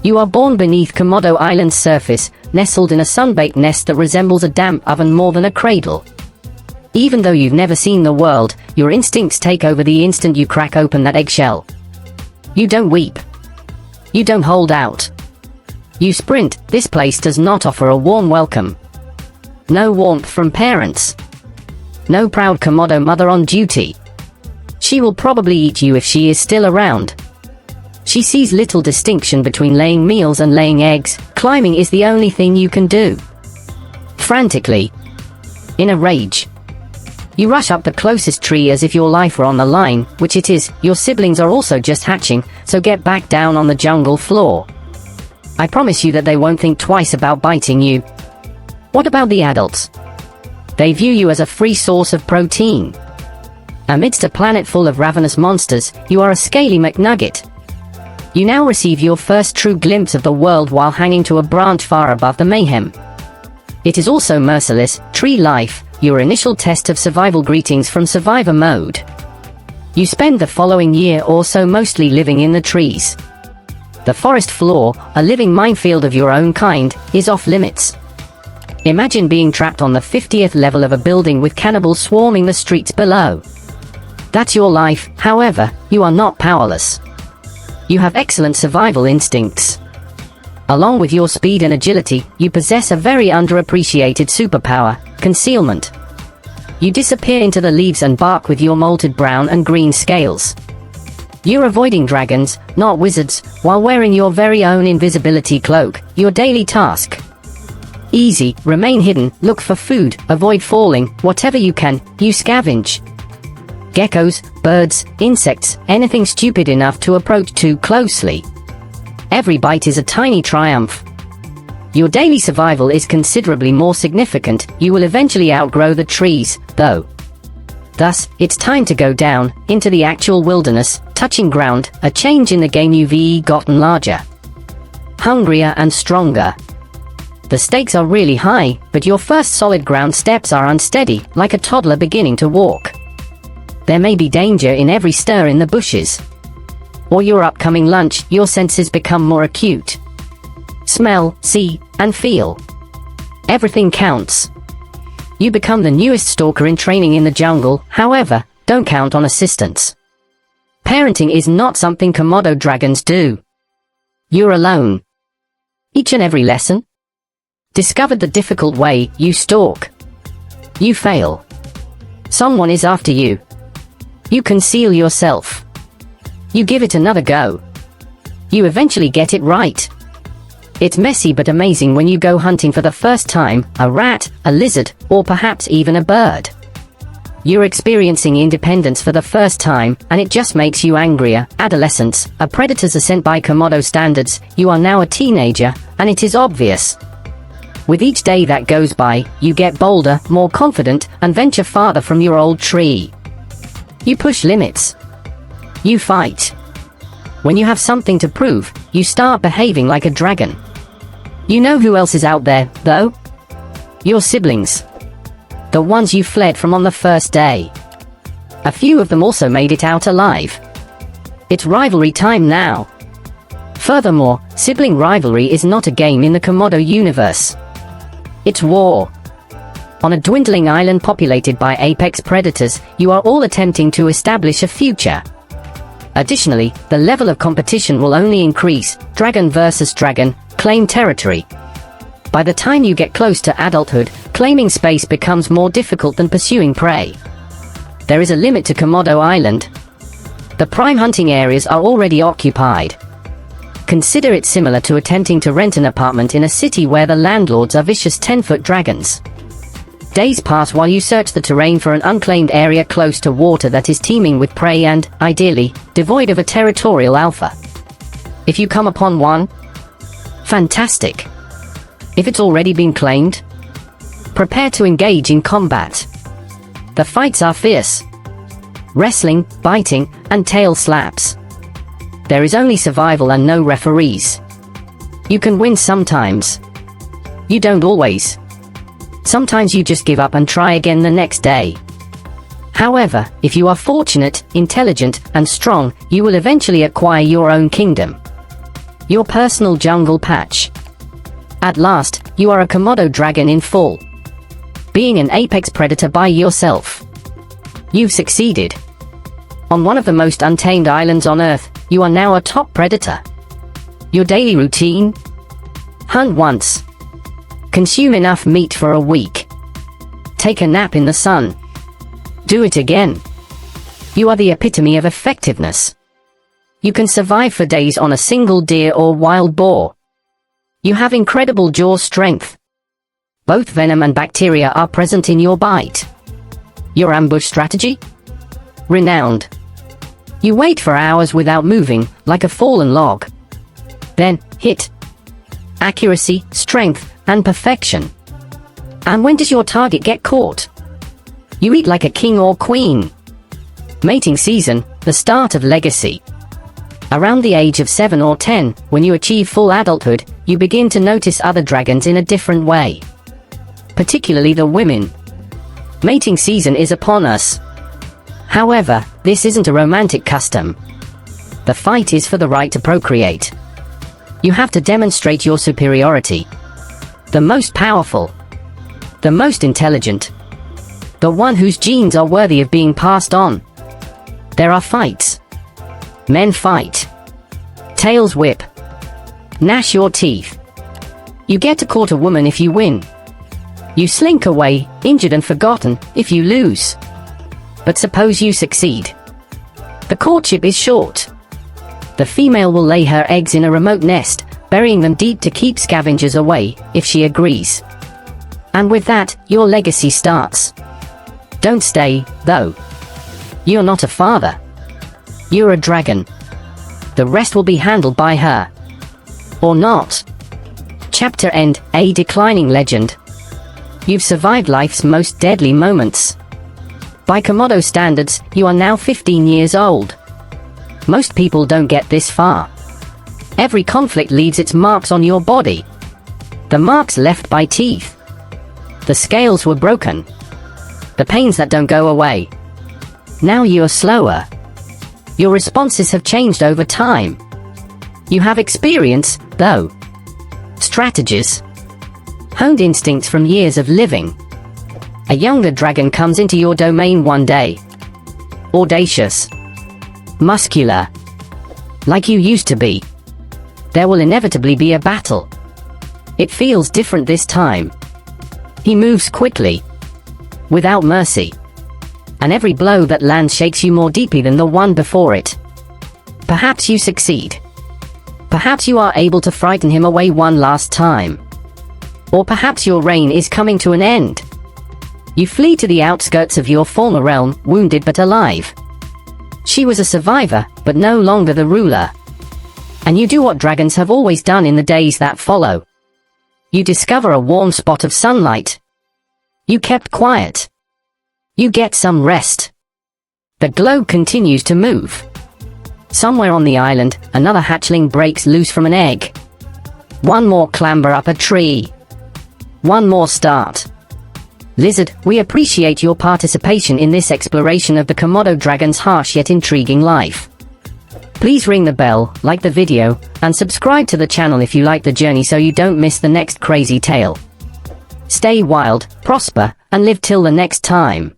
You are born beneath Komodo Island's surface, nestled in a sunbaked nest that resembles a damp oven more than a cradle. Even though you've never seen the world, your instincts take over the instant you crack open that eggshell. You don't weep. You don't hold out. You sprint. This place does not offer a warm welcome. No warmth from parents. No proud Komodo mother on duty. She will probably eat you if she is still around. She sees little distinction between laying meals and laying eggs. Climbing is the only thing you can do. Frantically, in a rage, you rush up the closest tree as if your life were on the line, which it is. Your siblings are also just hatching, so get back down on the jungle floor. I promise you that they won't think twice about biting you. What about the adults? They view you as a free source of protein. Amidst a planet full of ravenous monsters, you are a scaly McNugget. You now receive your first true glimpse of the world while hanging to a branch far above the mayhem. It is also merciless. Tree life, your initial test of survival. Greetings from survivor mode. You spend the following year or so mostly living in the trees. The forest floor, a living minefield of your own kind, is off limits. Imagine being trapped on the 50th level of a building with cannibals swarming the streets below. That's your life. However, you are not powerless. You have excellent survival instincts. Along with your speed and agility, you possess a very underappreciated superpower: concealment. You disappear into the leaves and bark with your molted brown and green scales. You're avoiding dragons, not wizards, while wearing your very own invisibility cloak. Your daily task: easy, remain hidden, look for food, avoid falling. Whatever you can, you scavenge. Geckos, birds, insects, anything stupid enough to approach too closely. Every bite is a tiny triumph. Your daily survival is considerably more significant. You will eventually outgrow the trees, though. Thus, it's time to go down into the actual wilderness, touching ground. A change in the game. You've gotten larger, hungrier and stronger. The stakes are really high, but your first solid ground steps are unsteady, like a toddler beginning to walk. There may be danger in every stir in the bushes. Or your upcoming lunch. Your senses become more acute. Smell, see, and feel. Everything counts. You become the newest stalker in training in the jungle. However, don't count on assistance. Parenting is not something Komodo dragons do. You're alone. Each and every lesson? Discovered the difficult way. You stalk. You fail. Someone is after you. You conceal yourself. You give it another go. You eventually get it right. It's messy but amazing when you go hunting for the first time, a rat, a lizard, or perhaps even a bird. You're experiencing independence for the first time, and it just makes you angrier. Adolescence, a predator's ascent by Komodo standards. You are now a teenager, and it is obvious. With each day that goes by, you get bolder, more confident, and venture farther from your old tree. You push limits. You fight. When you have something to prove, you start behaving like a dragon. You know who else is out there, though? Your siblings. The ones you fled from on the first day. A few of them also made it out alive. It's rivalry time now. Furthermore, sibling rivalry is not a game in the Komodo universe. It's war. On a dwindling island populated by apex predators, you are all attempting to establish a future. Additionally, the level of competition will only increase. Dragon versus dragon, claim territory. By the time you get close to adulthood, claiming space becomes more difficult than pursuing prey. There is a limit to Komodo Island. The prime hunting areas are already occupied. Consider it similar to attempting to rent an apartment in a city where the landlords are vicious 10-foot dragons. Days pass while you search the terrain for an unclaimed area close to water that is teeming with prey and, ideally, devoid of a territorial alpha. If you come upon one, fantastic. If it's already been claimed, prepare to engage in combat. The fights are fierce. Wrestling, biting, and tail slaps. There is only survival and no referees. You can win sometimes. You don't always. Sometimes you just give up and try again the next day. However, if you are fortunate, intelligent, and strong, you will eventually acquire your own kingdom. Your personal jungle patch. At last, you are a Komodo dragon in full. Being an apex predator by yourself. You've succeeded. On one of the most untamed islands on Earth, you are now a top predator. Your daily routine? Hunt once. Consume enough meat for a week. Take a nap in the sun. Do it again. You are the epitome of effectiveness. You can survive for days on a single deer or wild boar. You have incredible jaw strength. Both venom and bacteria are present in your bite. Your ambush strategy? Renowned. You wait for hours without moving, like a fallen log. Then, hit. Accuracy, strength, and perfection. And when does your target get caught? You eat like a king or queen. Mating season, the start of legacy. Around the age of 7 or 10, when you achieve full adulthood, you begin to notice other dragons in a different way. Particularly the women. Mating season is upon us. However, this isn't a romantic custom. The fight is for the right to procreate. You have to demonstrate your superiority. The most powerful. The most intelligent. The one whose genes are worthy of being passed on. There are fights. Men fight. Tails whip. Gnash your teeth. You get to court a woman if you win. You slink away, injured and forgotten, if you lose. But suppose you succeed. The courtship is short. The female will lay her eggs in a remote nest, burying them deep to keep scavengers away, if she agrees. And with that, your legacy starts. Don't stay, though. You're not a father. You're a dragon. The rest will be handled by her. Or not. Chapter end, a declining legend. You've survived life's most deadly moments. By Komodo standards, you are now 15 years old. Most people don't get this far. Every conflict leaves its marks on your body. The marks left by teeth. The scales were broken. The pains that don't go away. Now you are slower. Your responses have changed over time. You have experience, though. Strategies. Honed instincts from years of living. A younger dragon comes into your domain one day. Audacious. Muscular. Like you used to be. There will inevitably be a battle. It feels different this time. He moves quickly. Without mercy. And every blow that lands shakes you more deeply than the one before it. Perhaps you succeed. Perhaps you are able to frighten him away one last time. Or perhaps your reign is coming to an end. You flee to the outskirts of your former realm, wounded but alive. She was a survivor, but no longer the ruler. And you do what dragons have always done in the days that follow. You discover a warm spot of sunlight. You kept quiet. You get some rest. The globe continues to move. Somewhere on the island, another hatchling breaks loose from an egg. One more clamber up a tree. One more start. Lizard, we appreciate your participation in this exploration of the Komodo dragon's harsh yet intriguing life. Please ring the bell, like the video, and subscribe to the channel if you like the journey so you don't miss the next crazy tale. Stay wild, prosper, and live till the next time.